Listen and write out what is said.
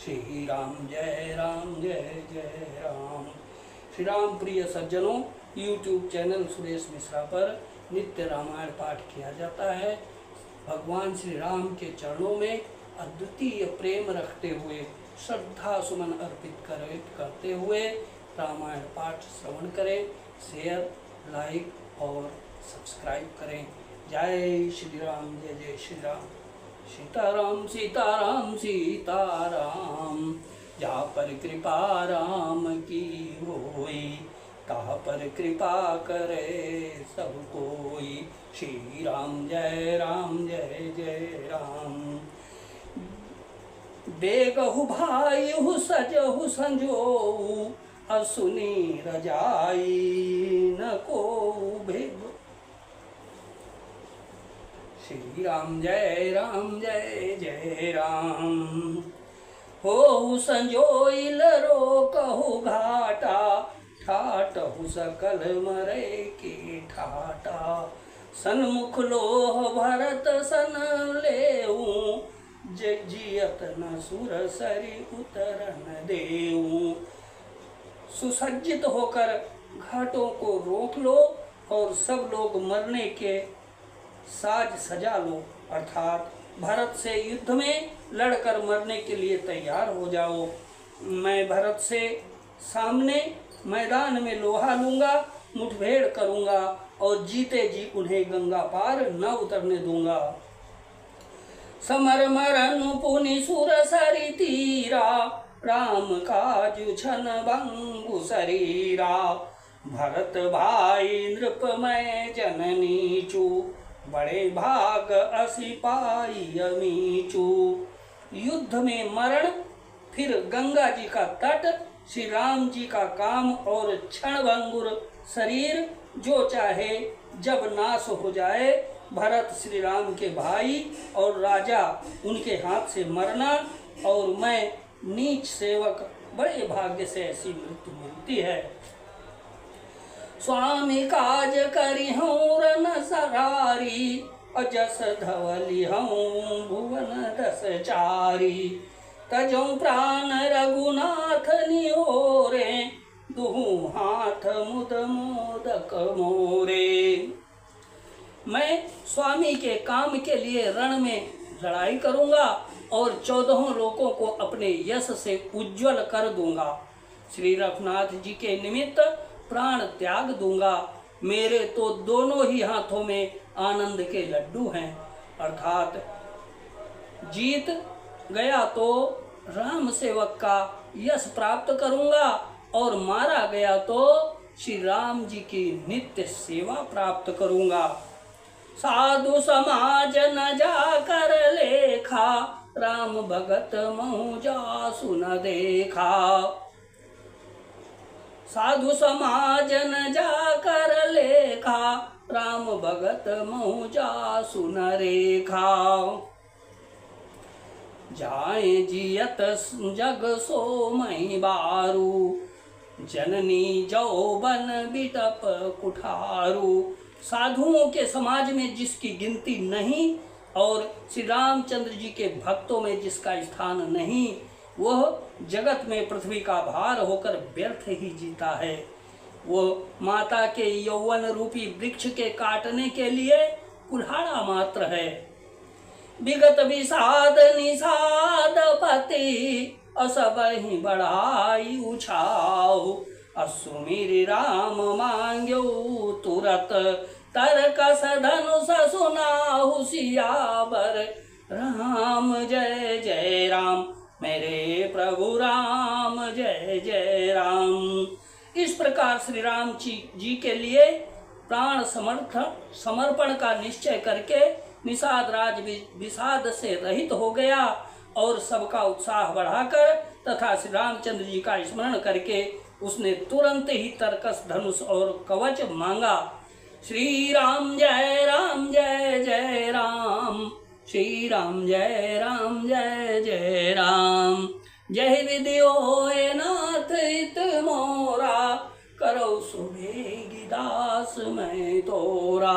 श्री राम जय राम। श्री राम प्रिय सज्जनों, YouTube चैनल सुरेश मिश्रा पर नित्य रामायण पाठ किया जाता है। भगवान श्री राम के चरणों में अद्वितीय प्रेम रखते हुए श्रद्धा सुमन अर्पित करते हुए रामायण पाठ श्रवण करें, शेयर, लाइक और सब्सक्राइब करें। जय श्री राम, जय जय श्री राम। सीताराम सीताराम सीताराम, जहाँ पर कृपा राम की होई, तहाँ पर कृपा करे सब कोई। श्री राम जय जय राम। बेगहु भाई हु सजहु संजोऊ, असुनी रजाई न को भेद। श्री राम जय जय राम। हो संजोइल रोकहु घाटा, ठाटहु सकल मरे की ठाटा। सन्मुख लोह भरत सन लेऊ, जियत न सुर सरी उतरन देऊ। सुसज्जित होकर घाटों को रोक लो और सब लोग मरने के साज सजा लो, अर्थात भरत से युद्ध में लड़कर मरने के लिए तैयार हो जाओ। मैं भरत से सामने मैदान में लोहा लूंगा, मुठभेड़ करूंगा और जीते जी उन्हें गंगा पार न उतरने दूंगा। समर मरनु पुनि सुर सरी तीरा, राम काजु छन भंगु शरीरा। भरत भाई नृपमय जननी चू, बड़े भाग असी पाई अमीचू। युद्ध में मरण, फिर गंगा जी का तट, श्री राम जी का काम और क्षणभंगुर शरीर, जो चाहे जब नाश हो जाए। भरत श्री राम के भाई और राजा, उनके हाथ से मरना और मैं नीच सेवक, बड़े भाग्य से ऐसी मृत्यु मिलती है। स्वामी काज करी हूँ रन सरारी, अजस धवली हूँ भुवन दस चारी। तजो प्राण रघुनाथ निहोरे, दुहु हाथ मुद मोदक मोरे। मैं स्वामी के काम के लिए रण में लड़ाई करूंगा और 14 लोकों को अपने यश से उज्जवल कर दूंगा। श्री रघुनाथ जी के निमित्त प्राण त्याग दूंगा। मेरे तो दोनों ही हाथों में आनंद के लड्डू हैं, अर्थात जीत गया तो राम सेवक का यश प्राप्त करूंगा और मारा गया तो श्री राम जी की नित्य सेवा प्राप्त करूंगा। साधु समाज न जाकर लेखा, राम भगत महु जासु न देखा। साधु समाज न जाकर लेखा, राम भगत महु जासु न रेखा। जाए जियत जग सो मई बारू, जननी जौबन बिटप कुठारू। साधुओं के समाज में जिसकी गिनती नहीं और श्री रामचंद्र जी के भक्तों में जिसका स्थान नहीं, वह जगत में पृथ्वी का भार होकर व्यर्थ ही जीता है। वो माता के यौवन रूपी वृक्ष के काटने के लिए कुल्हाड़ा मात्र है। विगत विषाद निषाद पति, असब ही बढ़ाई उछाओ। असुमिर राम मांग्यो तुरत, तरकस धनुष सुनाहु सियावर। राम जय जय राम, मेरे प्रभु राम जय जय राम। इस प्रकार श्री राम जी के लिए प्राण समर्पण का निश्चय करके निषाद राज विषाद से रहित हो गया और सबका उत्साह बढ़ाकर तथा श्री रामचंद्र जी का स्मरण करके उसने तुरंत ही तरकस धनुष और कवच मांगा। श्री राम जय जय राम। श्री राम जय जय राम। जय विद्यो नाथ हित मोरा, करो सुबेगी दास मैं तोरा।